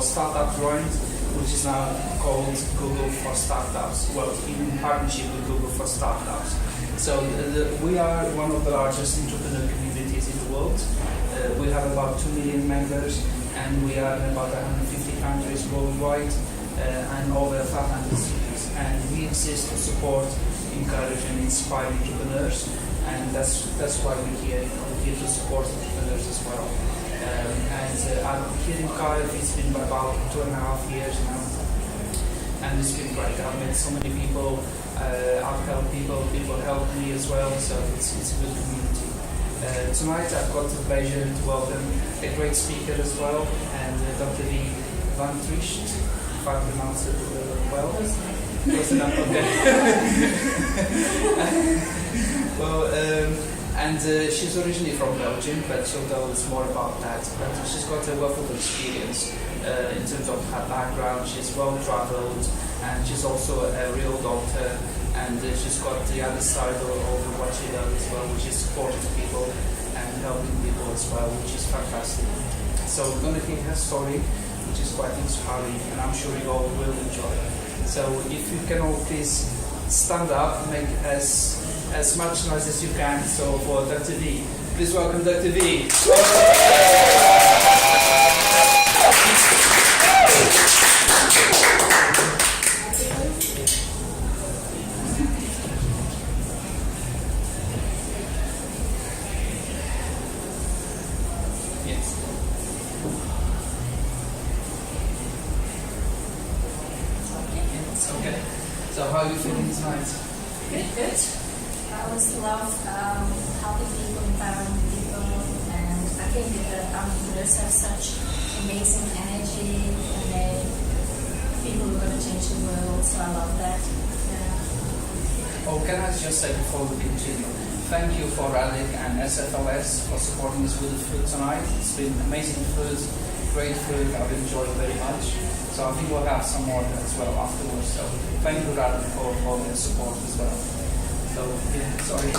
Startup Grind, which is now called Google for Startups. Well, in partnership with Google for Startups. So we are one of the largest entrepreneur communities in the world. We have about 2 million members, and we are in about 150 countries worldwide, and over 500 cities. And we exist to support, encourage, and inspire entrepreneurs, and that's why we're here. We're here to support entrepreneurs as well. I'm here in Cardiff. It's been about 2.5 years now, and it's been great. I've met so many people. I've helped people help me as well, so it's a good community. Tonight I've got the pleasure to welcome a great speaker as well, and Dr. Veerle Van Tricht, if I pronounce it well. Close enough, okay. Well, she's originally from Belgium, but she'll tell us more about that. But she's got a wealth of experience in terms of her background. She's well travelled, and she's also a real doctor, and she's got the other side of what she does as well, which is supporting people and helping people as well, which is fantastic. So we're going to hear her story, which is quite inspiring, and I'm sure you all will enjoy it. So if you can all please stand up, make as much noise as you can. So for Dr. V, please welcome Dr. V. Okay. So how are you feeling tonight? Good. I always love helping people, empowering people, and I think that entrepreneurs have such amazing energy, and they people who are going to change the world. So I love that. Yeah. Oh, can I just say before we continue, thank you for Alec and SFLS for supporting us with the food tonight. It's been amazing food, great food. I've enjoyed very much. So I think we'll have some more as well afterwards. So thank you, Alec, for the support as well. So, yeah, sorry.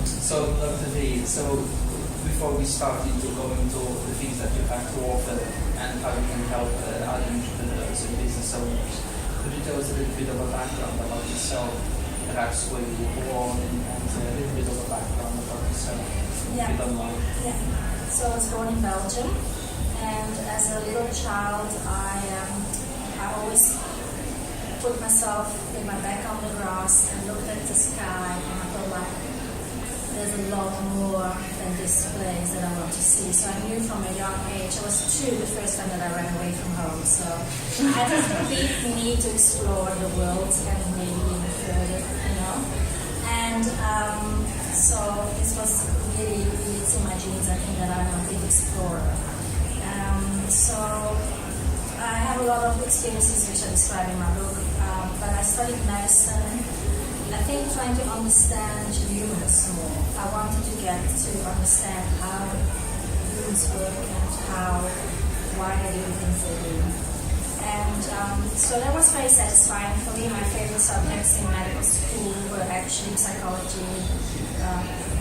So, Dr. V, so before we start into going into the things that you have to offer and how you can help other entrepreneurs and business owners, could you tell us a little bit of a background about yourself, perhaps where you were born, and a little bit of a background about yourself, Yeah. if you don't mind? Yeah. So I was born in Belgium, and as a little child, I always put myself with my back on the grass and looked at the sky, and I felt like there's a lot more than this place that I want to see. So I knew from a young age, I was 2 the first time that I ran away from home. So I had this complete need to explore the world and maybe even further, you know. And so this was really, really it's in my genes. I think that I'm a big explorer. So I have a lot of experiences which I describe in my book, but I studied medicine, I think trying to understand humans more. I wanted to get to understand how humans work and why they do the things they do. And so that was very satisfying for me. My favorite subjects in medical school were actually psychology,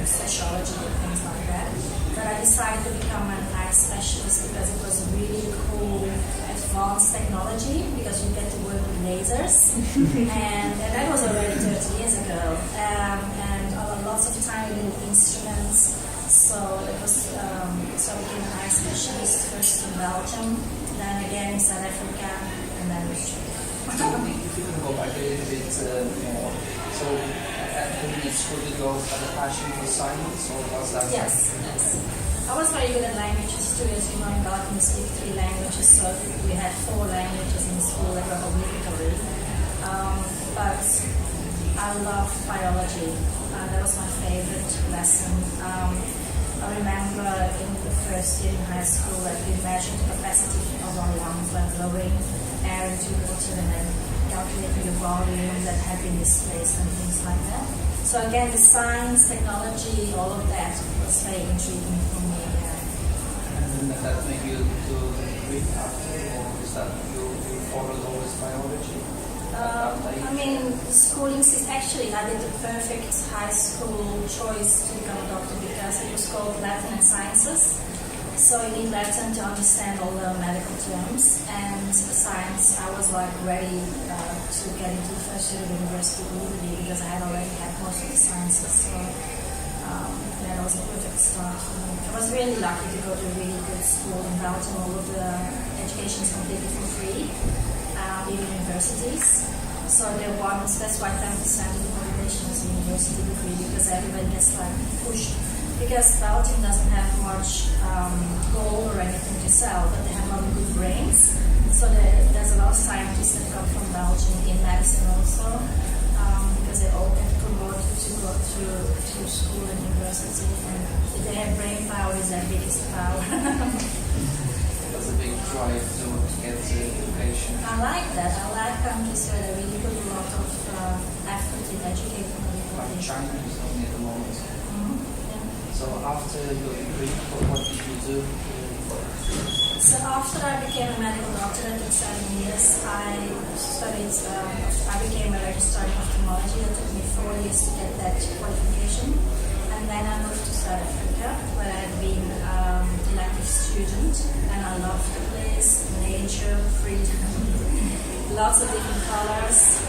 sociology, and things like that. But I decided to become an eye specialist because it was really cool, advanced technology, because you get to work with lasers. and that was already 30 years ago. And lots of tiny little instruments. So it was, so I became an eye specialist first in Belgium, then again in South Africa, and then Australia. If you can go back a little bit more, so at school you go for the passion for science, or was that? Yes. I was very good at languages too. As you know, in Belgium we speak 3 languages, so we had 4 languages in school that were obligatory. But I loved biology. That was my favorite lesson. I remember in the first year in high school that we measured the capacity of our lungs by blowing air into water and then calculating the volume that had been displaced and things like that. So again, the science, technology, all of that was very intriguing for me. And that made you to read after, or is that you followed always biology? I mean, the schooling is actually, I did the perfect high school choice to become a doctor because it was called Latin and Sciences. So you need Latin to understand all the medical terms, and science, I was like ready to get into the first year of University of Leuven because I had already had most of the sciences. So that was a perfect start for me. I was really lucky to go to a really good school in Belgium. All of the education is completely for free, even universities. So that's why 10% of the population is a university degree because everybody gets like pushed. Because Belgium doesn't have much gold or anything to sell, but they have a lot of good brains. So there's a lot of scientists that come from Belgium in medicine also, because they all get promoted to go to school and university. And their brain power is their biggest power. That's a big drive to get education. I like that. I like countries where they really put a lot of effort in educating people. Like China is only at the moment. So after your degree, what did you do? So after I became a medical doctor, that took 7 years. I became a registrar in ophthalmology. That took me 4 years to get that qualification. And then I moved to South Africa, where I've been an elective student. And I loved the place, nature, freedom, lots of different colors,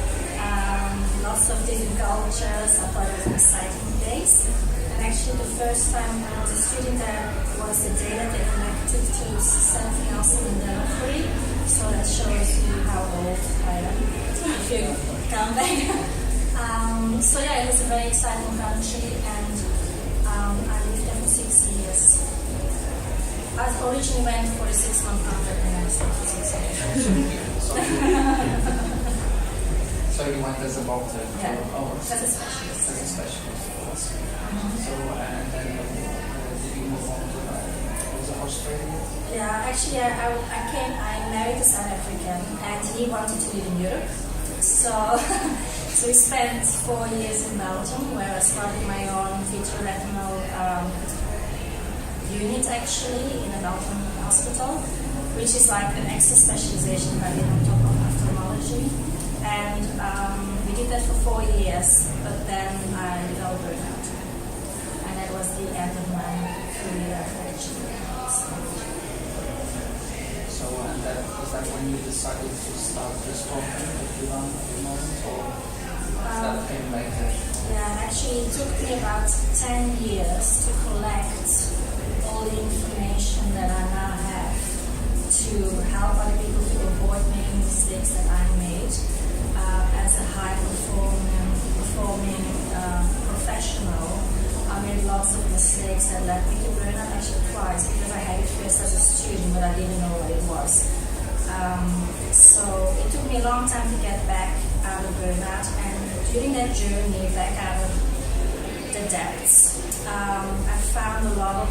lots of different cultures. I thought it was an exciting place. And actually the first time when I was a student there was the day that they connected to something else in the free. So that shows you how old I am if you come back. So yeah, it was a very exciting country, and I lived there for 6 years. I originally went for a 6-month contract and I stayed for 6 years. So you went as a doctor? Yeah, as a specialist. As a specialist. So, and then did you move on to Australia? Yeah, actually, I married a South African, and he wanted to live in Europe. So we spent 4 years in Belgium, where I started my own vitreoretinal unit, actually, in a Belgian hospital, which is like an extra specialization I did on top of ophthalmology. And we did that for 4 years, but then I developed burnout. And that was the end of my career, actually. So, and that was that when you decided to start this program that you run at the moment, or that came later? Yeah, actually it took me about 10 years to collect all the information that I now have to help other people to avoid making mistakes that I made. As a high-performing professional, I made lots of mistakes that led me to burnout, actually twice, because I had it first as a student, but I didn't know what it was. So it took me a long time to get back out of burnout, and during that journey back out of the depths, I found a lot of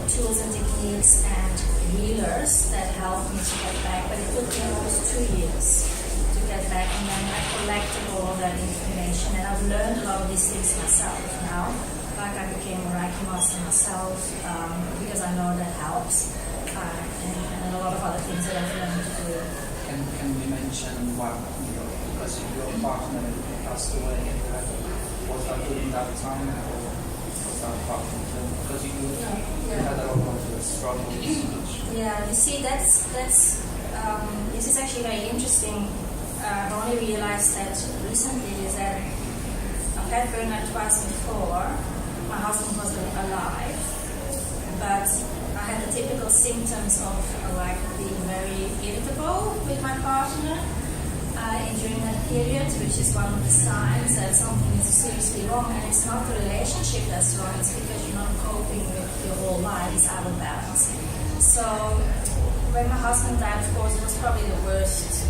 tools and techniques and healers that helped me to get back, but it took me almost 2 years to get back, and then I collected all of that information, and I've learned a lot of these things myself now. Like I became a Reiki master myself because I know that helps, and a lot of other things that I've learned to do. Can we mention what, because your partner passed away, was that during that time, or was that partner? Because you had a lot of struggles. Yeah, you see, that's this is actually very interesting. I've only realized that recently is that I've had burnout twice before. My husband was alive, but I had the typical symptoms of like being very irritable with my partner during that period, which is one of the signs that something is seriously wrong, and it's not the relationship that's wrong, it's because you're not coping with your whole life, it's out of balance. So when my husband died, of course, it was probably the worst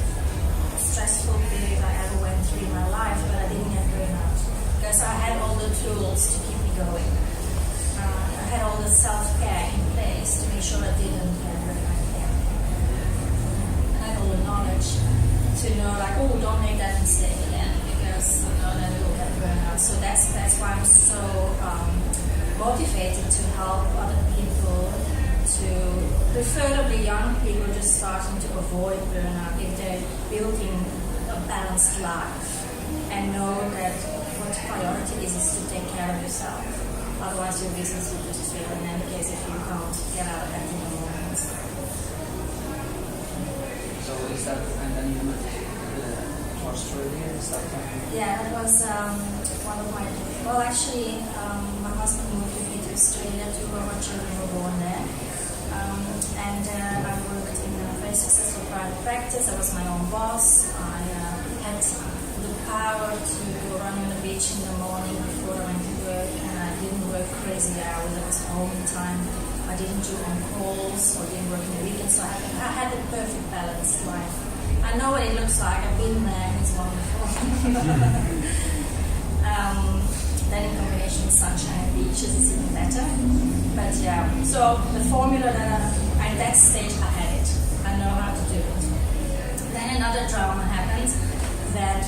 stressful period I ever went through in my life, but I didn't get burnout because I had all the tools to keep me going. I had all the self-care in place to make sure I didn't get burnout again. I had all the knowledge to know, like, oh, don't make that mistake again, because you know then you'll get burnout. So that's why I'm so motivated to help other people to, preferably young people just starting to avoid burnout if they're building a balanced life and know that what priority is to take care of yourself. Otherwise your business will just fail in any case if you can't get out of bed in the morning. So is that, and then you moved to Australia, is that right? Yeah, that was one of my, well actually my husband moved with me to Australia, two of our children were born there. And I worked in a very successful private practice. I was my own boss. I had the power to go run on the beach in the morning before I went to work, and I didn't work crazy hours. I was home in time. I didn't do on calls or didn't work in the weekends, so I had a perfect balanced life. I know what it looks like. I've been there. It's wonderful. Then in combination with sunshine and beaches, it's even better. But yeah, so the formula that at that stage I had it. I know how to do it. Then another drama happened that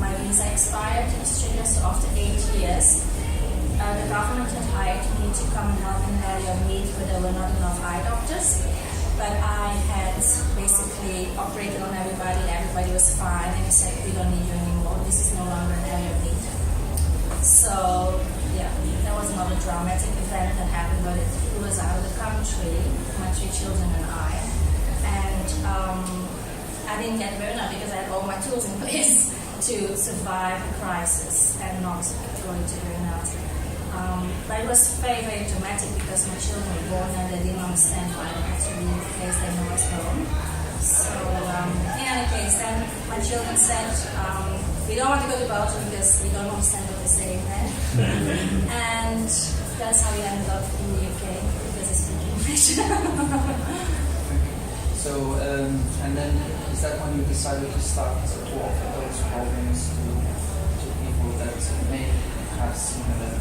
my visa expired in Australia, so after 8 years, the government had hired me to come and help in Elio meet, but there were not enough eye doctors. But I had basically operated on everybody was fine, and he said, we don't need you anymore, this is no longer an Elio meet. So, yeah, that was another dramatic event that happened, but it was out of the country, my 3 children and I. And I didn't get burnout because I had all my tools in place to survive a crisis and not go into burnout. But it was very, very dramatic because my children were born and they didn't understand why I had to leave the place they know as home. So, in any case, then my children said, we don't want to go to Belgium because we don't understand what they're saying there. And that's how we ended up in the UK, because I speak English. So, and then is that when you decided to start to offer those programs to people that may have similar?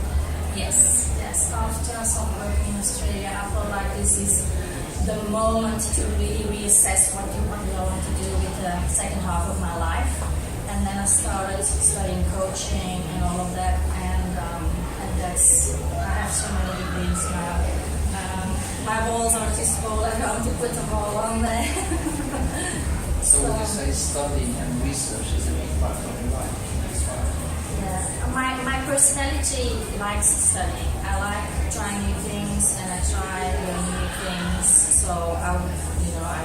Yes. After I started working in Australia, I felt like this is the moment to really reassess what I want to do with the second half of my life. And then I started studying coaching and all of that, and that's, I have so many degrees now. My walls are too small, I don't want to put them all on there. So would you say studying and research is a big part of your life as well? Yeah, my personality likes studying. I like trying new things, and I try learning new things. So I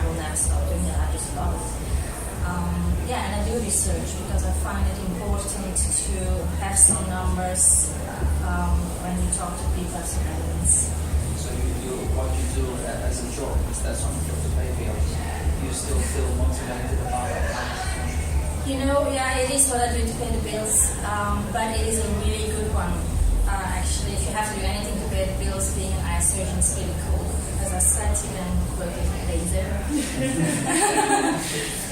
will never stop doing it. I just love it. And I do research because I find it important to have some numbers when you talk to people, have some evidence. So what you do as a job, is that something to pay bills? You still feel motivated about that? It is what I do to pay the bills, but it is a really good one. Actually, if you have to do anything to pay the bills, being an eye surgeon is really cool. As I said, you can work with a laser.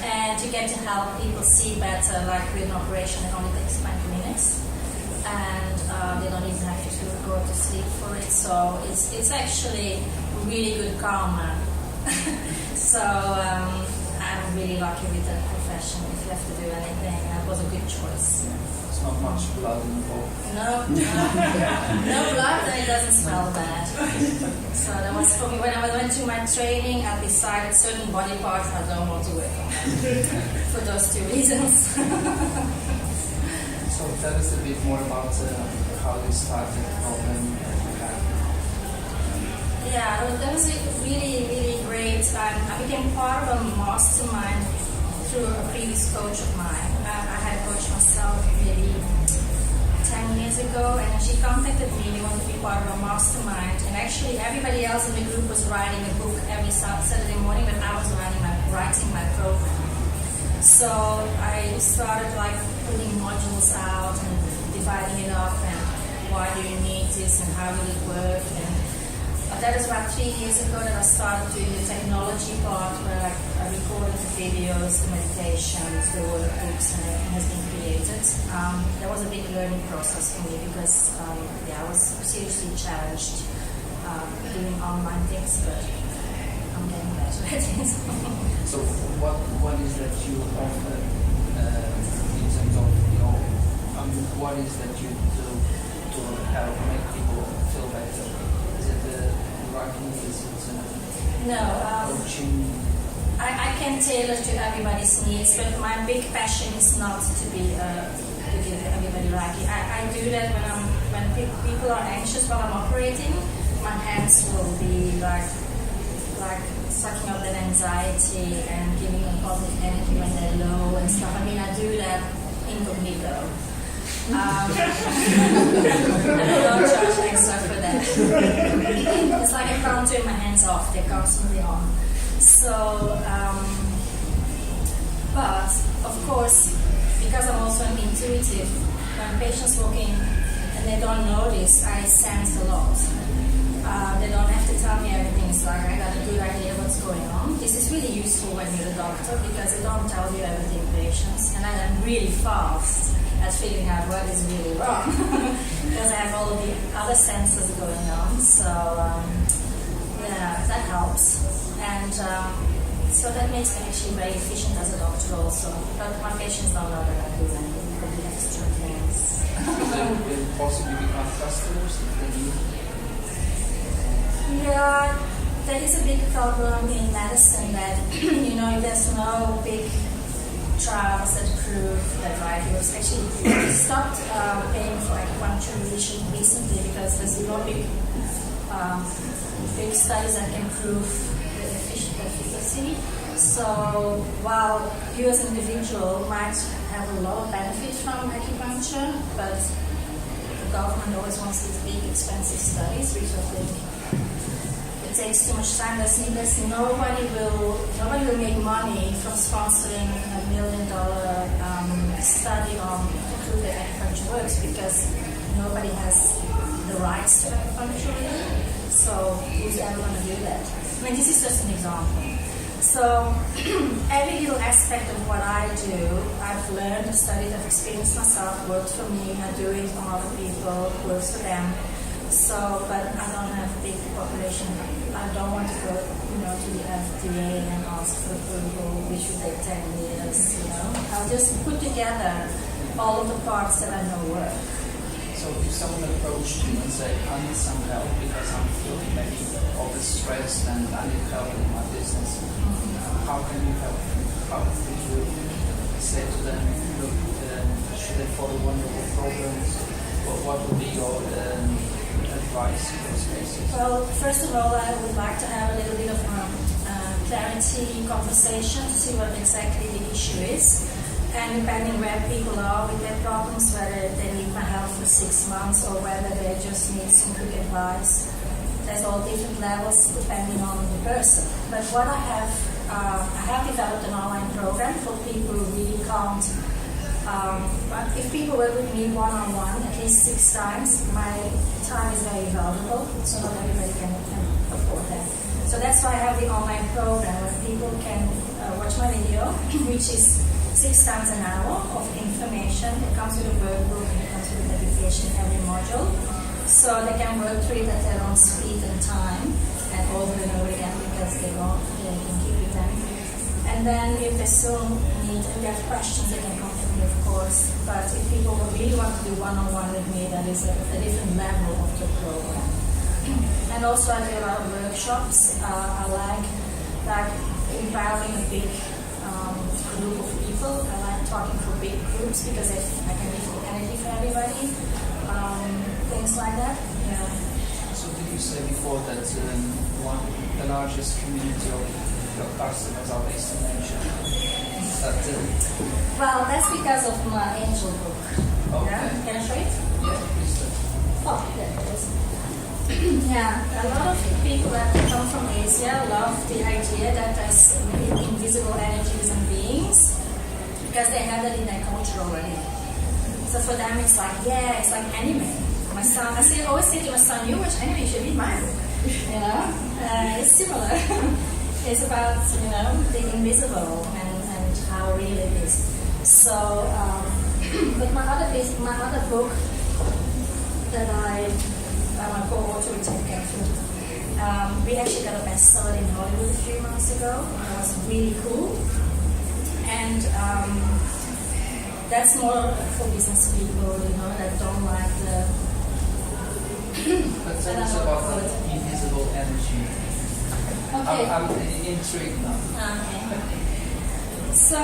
And you get to help people see better, like with an operation it only takes 20 minutes. And they don't even have to go to sleep for it. So it's actually really good karma. So I'm really lucky with that profession. If you have to do anything, it was a good choice. It's not much blood involved. No blood, and it doesn't smell bad. So that was for me. When I went to my training, I decided certain body parts I don't want to work on for those 2 reasons. So tell us a bit more about how you started the program that you had. Yeah, that was really, really great. I became part of a mastermind through a previous coach of mine. I had a coach myself maybe 10 years ago, and she contacted me. They wanted to be part of a mastermind, and actually everybody else in the group was writing a book every Saturday morning, but I was writing my program. So I started putting modules out and dividing it up, and why do you need this and how will it work. And that was about 3 years ago that I started doing the technology part, where I recorded the videos, the meditations, the workbooks, and everything has been created. That was a big learning process for me because I was seriously challenged doing online things, but I'm getting better at it. So what is that you offer in terms of what is that you do to help make people feel better? Is it the writing? Is Is it No. coaching? I can tailor to everybody's needs, but my big passion is not to be to give everybody Reiki. I do that when people are anxious while I'm operating. My hands will be like sucking up that anxiety and giving them positive energy when they're low and stuff. I mean, I do that incognito. I don't charge extra for that. It's like I can't turn my hands off; they're constantly on. So, but of course, because I'm also an intuitive, when patients walk in and they don't notice, I sense a lot. They don't have to tell me everything. It's like I got a good idea what's going on. This is really useful when you're a doctor because they don't tell you everything, patients, and I'm really fast at figuring out what is really wrong because I have all of the other senses going on. So yeah, that helps, and so that makes me actually very efficient as a doctor also. But my patients don't know that I do anything for the extra things. They will possibly become customers if they need. Yeah, there is a big problem in medicine that there's no big trials that prove that Reiki works. Actually, we stopped paying for acupuncture recently because there's no big studies that can prove the efficacy. So while you as an individual might have a lot of benefit from acupuncture, but the government always wants these big expensive studies, which I think it takes too much time. Nobody will make money from sponsoring $1 million study on to prove that acupuncture works because nobody has the rights to acupuncture really. So who's ever going to do that? I mean, this is just an example. So every little aspect of what I do, I've learned, I've studied, I've experienced myself, worked for me, I do it on other people, works for them. So, but I don't have a big population. I don't want to go, to the FDA and ask for approval, which would take 10 years, I'll just put together all of the parts that I know work. So if someone approached you and said, I need some help because I'm feeling maybe overstressed and I need help in my business, how can you help them? How would you say to them, look, should they follow one of your programs? Or what would be your advice in those cases? Well, first of all, I would like to have a little bit of clarity conversation to see what exactly the issue is. And depending where people are with their problems, whether they need my help for 6 months or whether they just need some quick advice, there's all different levels depending on the person. But what I have developed an online program for people who really can't. If people work with me one-on-one at least 6 times, my time is very valuable, so not everybody can afford that. So that's why I have the online program where people can watch my video, which is 6 times an hour of information. It comes with a workbook and it comes with an education every module. So they can work through it at their own speed and time and over and over again because they can keep it then. And then if they still need and they have questions, they can contact me, of course. But if people really want to do one-on-one with me, that is a different level of the program. And also I do a lot of workshops. I like empowering a big group of people. I like talking for big groups because I can give energy for everybody. Things like that. Yeah. So did you say before that the largest community of your customers are based in Asia? Well, that's because of my angel book. Okay. Yeah? Can I show it? Yeah, please do. Oh, there it is. Yeah, a lot of people that come from Asia love the idea that there's invisible energies and beings because they have that in their culture already. So for them it's like anime. My son, I always say to my son, you watch anime, you should read my book. It's similar. It's about, the invisible and how real it is. So, but my other book that I'm a co-author with Catherine. We actually got a bestseller in Hollywood a few months ago. It was really cool. And that's more for business people, that don't like the... But tell us about the invisible energy. Okay. I'm intrigued now. Okay. So,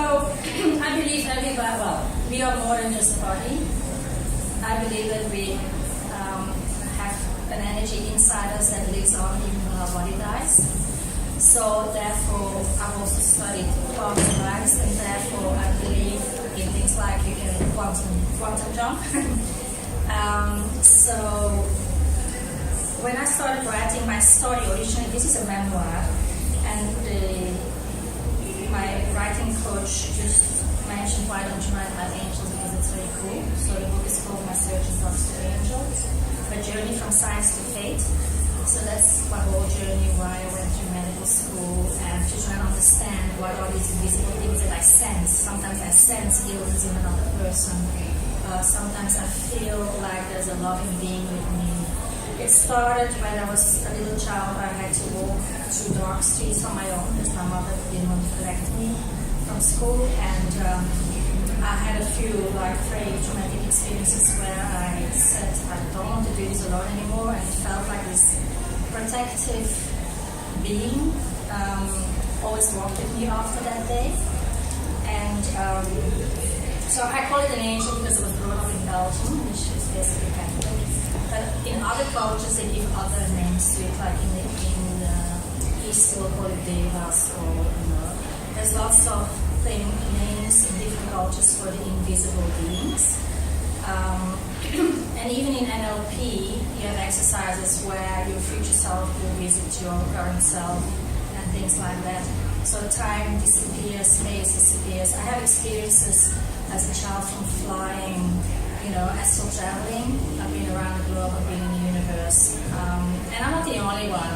I believe everybody, well, we are more than just a body. I believe that we have an energy inside us that lives on even when our body dies. So, therefore, I've also studied quantum physics, and therefore, I believe in things like you can quantum jump. So, when I started writing my story, originally, this is a memoir, and my writing coach just mentioned, why don't you write about angels, because it's very cool. So the book is called My Search and Talks to Angels, A Journey from Science to Faith. So that's my whole journey, why I went to medical school, and to try and understand what are these invisible things that I sense. Sometimes I sense illness in another person. Sometimes I feel like there's a loving being with me. It started when I was a little child. I had to walk through dark streets on my own because my mother didn't want to collect me from school, and I had a few very traumatic experiences where I said I don't want to do this alone anymore, and it felt like this protective being always walked with me after that day. And so I call it an angel because it was brought up in Belgium, which is basically Catholic. But in other cultures, they give other names to it, like in the East, we'll call it devas, or there's lots of names in different cultures for the invisible beings. And even in NLP, you have exercises where your future self will visit your current self and things like that. So time disappears, space disappears. I have experiences as a child from flying, astral traveling. I've been around the globe, I've been in the universe. And I'm not the only one.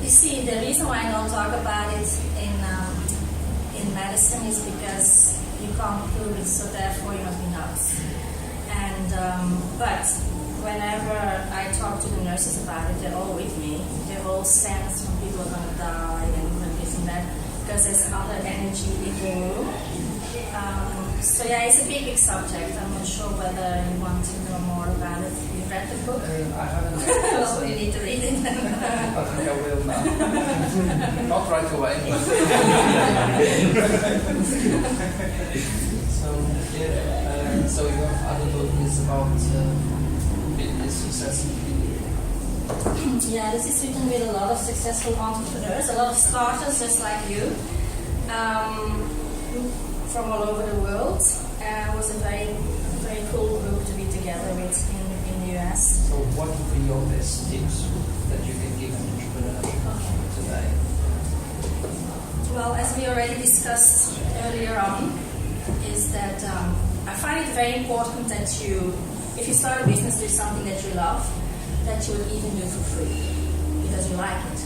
You see, the reason why I don't talk about it in medicine is because you can't prove it, so therefore you must be nuts. And but whenever I talk to the nurses about it, they're all with me. They all sense when people are going to die and this and that, because there's other energy in the room. So yeah, it's a big subject. I'm not sure whether you want to know more about it. You've read the book? I haven't read it. Well, you need to read it. I think I will now. Not right away. So your other book is about business success. Yeah, this is written with a lot of successful entrepreneurs, a lot of starters just like you. From all over the world. It was a very, very cool group to be together with in the US. So what would be your best tips that you can give an entrepreneur today? Well, as we already discussed earlier on, is that I find it very important that if you start a business, do something that you love, that you will even do for free, because you like it.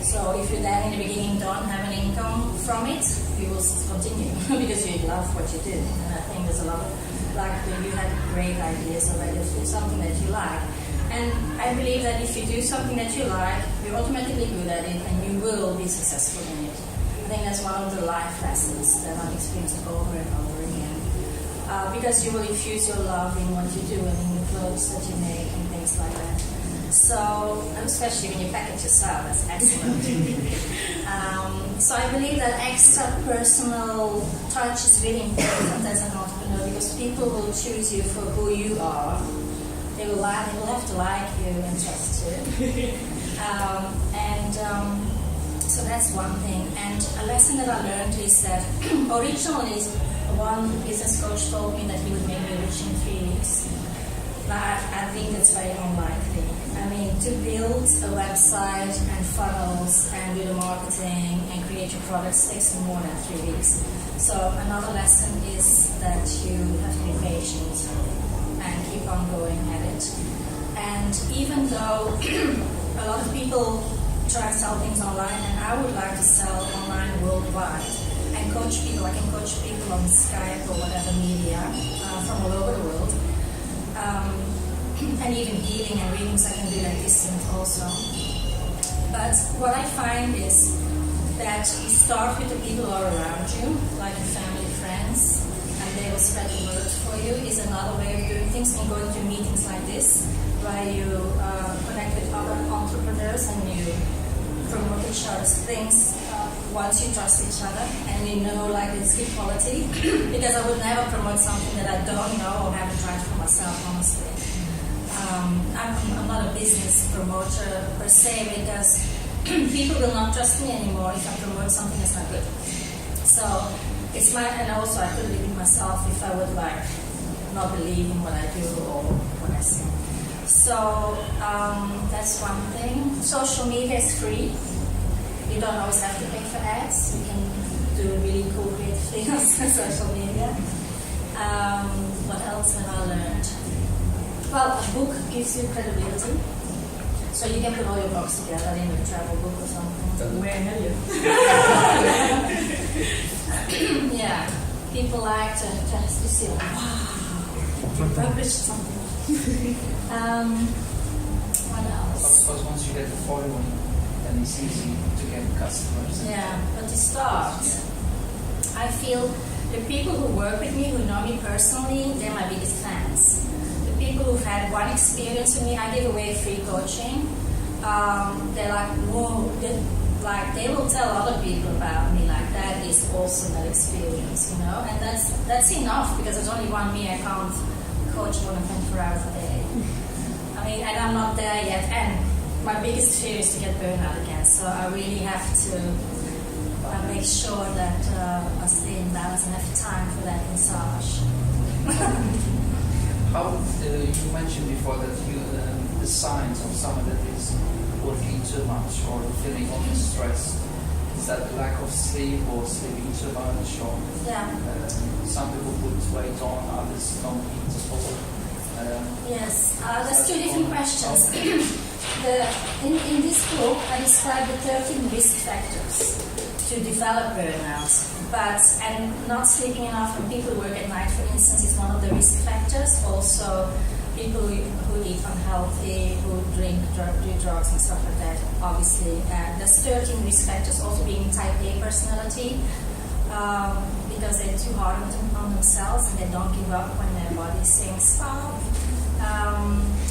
So if you then in the beginning don't have an income from it, you will continue because you love what you do. And I think there's a lot of, when you have great ideas already, do something that you like. And I believe that if you do something that you like, you're automatically good at it and you will be successful in it. I think that's one of the life lessons that I've experienced over and over again. Because you will infuse your love in what you do and in the clothes that you make and things like that. So, especially when you package yourself, that's excellent. So I believe that extra personal touch is really important as an entrepreneur, because people will choose you for who you are. They will have to like you and trust you. So that's one thing. And a lesson that I learned is that originally one business coach told me that he would make me rich in 3 weeks. I think that's very unlikely. I mean, to build a website and funnels and do the marketing and create your products takes more than 3 weeks. So another lesson is that you have to be patient and keep on going at it. And even though a lot of people try to sell things online, and I would like to sell online worldwide and coach people. I can coach people on Skype or whatever media from all over the world. And even healing and readings I can do like distant also. But what I find is that you start with the people who are around you, like your family, friends, and they will spread the word for you, is another way of doing things. And going to meetings like this, where you connect with other entrepreneurs other's things once you trust each other and you know like it's good quality. Because I would never promote something that I don't know or haven't tried for myself, honestly. I'm not a business promoter per se, because people will not trust me anymore if I promote something that's not good. So it's and also I could limit myself if I would like not believe in what I do or what I say. So that's one thing. Social media is free. You don't always have to pay for ads. You can do really cool creative things on social media. What else have I learned? Well, a book gives you credibility. So you can put all your books together in a travel book or something. Where have you? Yeah. People like to see, wow, you published something. What else? I suppose once you get the following, then it's easy to get customers. Yeah, but to start, I feel the people who work with me, who know me personally, they're my biggest fans. The people who've had one experience with me, I give away free coaching. They're like, whoa, they will tell other people about me, like that is awesome, that experience, you know, and that's enough, because there's only one me. I can't coach more than 24 hours a day. I mean, and I'm not there yet, and my biggest fear is to get burnout again, so I really have to make sure that I stay in balance and have time for that massage. How you mentioned before that the signs of someone that is working too much or feeling stressed, is that lack of sleep or sleeping too much, or Yeah. some people put weight on, others don't eat at all. Yes, there's two different questions. In this book, I describe the 13 risk factors to develop burnout. And not sleeping enough when people work at night, for instance, is one of the risk factors. Also, people who eat unhealthy, who do drugs and stuff like that, obviously. There's 13 risk factors, also being type A personality, because they're too hard on themselves and they don't give up when their body is saying stop.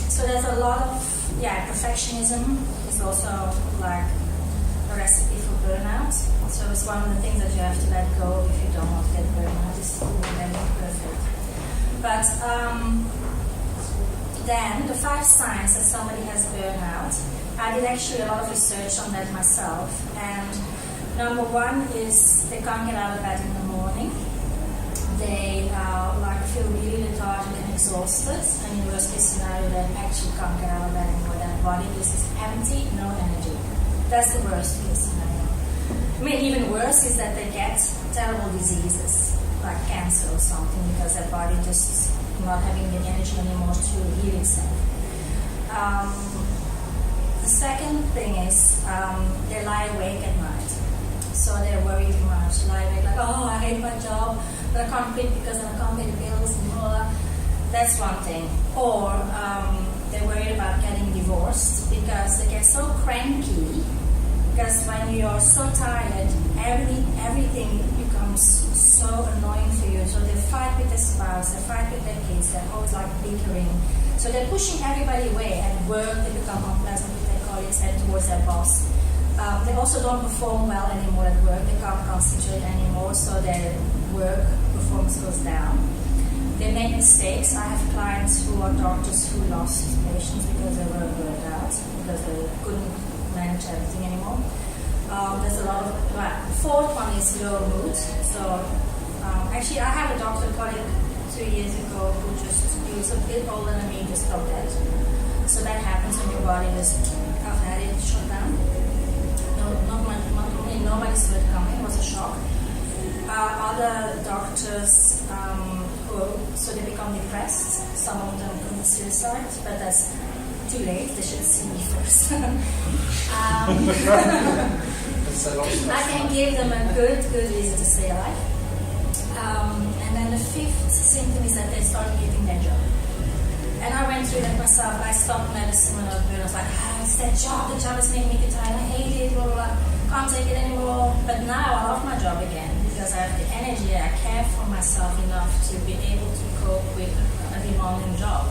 So there's a lot of, perfectionism is also like a recipe for burnout. So it's one of the things that you have to let go if you don't want to get burnout. It's never perfect. But then the 5 signs that somebody has burnout, I did actually a lot of research on that myself. And number 1 is they can't get out of bed in the morning. They feel really lethargic and exhausted, and in the worst case scenario, they actually can't get out of bed anymore. Their body is empty, no energy. That's the worst case scenario. I mean, even worse is that they get terrible diseases like cancer or something, because their body just not having the energy anymore to heal itself. The second thing is they lie awake at night. So they're worried too much. Lie awake like, oh, I hate my job, but I can't quit because I can't pay the bills and all that. That's one thing. Or they're worried about getting divorced because they get so cranky. Because when you're so tired, everything becomes so annoying for you. So they fight with their spouse, they fight with their kids, they're always like bickering. So they're pushing everybody away. At work, they become unpleasant with their colleagues and towards their boss. They also don't perform well anymore at work. They can't concentrate anymore, so their work performance goes down. They make mistakes. I have clients who are doctors who lost patients because they were burned out, because they couldn't manage everything anymore. There's a lot of, the fourth one is low mood. So actually I have a doctor colleague 2 years ago who he was a bit older than me, just stopped that. So that happens when your body just, I've had it shut down. Nobody's heard coming, it was a shock. Other doctors so they become depressed. Some of them commit suicide, but that's too late. They should see me first. I can give them a good reason to stay alive. And then the 5th symptom is that they start hating their job. And I went through that myself. I stopped medicine when I was like, it's that job. The job is making me tired. I hate it. Blah, blah, blah. Can't take it anymore. But now I love my job again because I have the energy. I care for myself enough to be able to cope with a demanding job.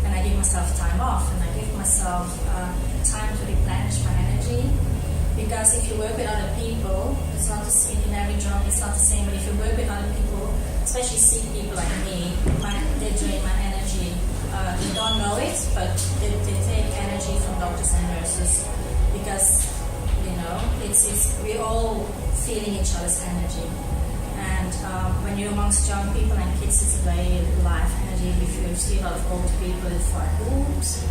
And I give myself time off, and I give myself time to replenish my energy, because because if you work with other people, it's not the same in every job. It's not the same. But if you work with other people, especially sick people like me, they drain my energy. They don't know it, but they take energy from doctors and nurses because we're all feeling each other's energy. And when you're amongst young people and kids, it's very life energy. If you see a lot of old people, it's like, oops.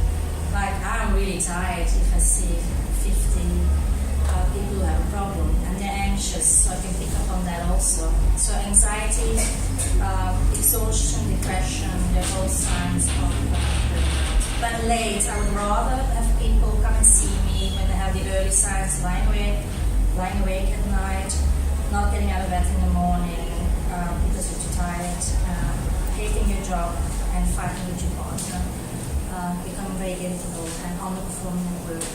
Like, I'm really tired if I see 50 people who have a problem and they're anxious, so I can pick up on that also. So anxiety, exhaustion, depression, they're all signs of burnout. But late, I would rather have people come and see me when they have the early signs, lying awake at night, not getting out of bed in the morning because you're too tired, hating your job and fighting with your partner, becoming very irritable and underperforming at work.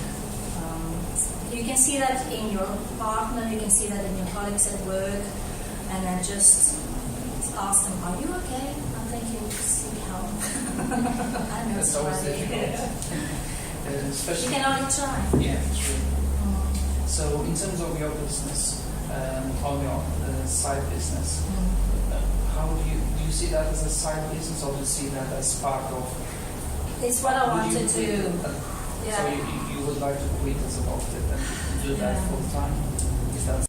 You can see that in your partner, you can see that in your colleagues at work, and then just ask them, are you okay? I think you seek help. I know it's always difficult. Especially, you can only try. Yeah, true. So in terms of your business, on your side business, how do you see that as a side business, or do you see that as part of? It's what I want to do. So you would like to quit as a doctor and do that full time? Is that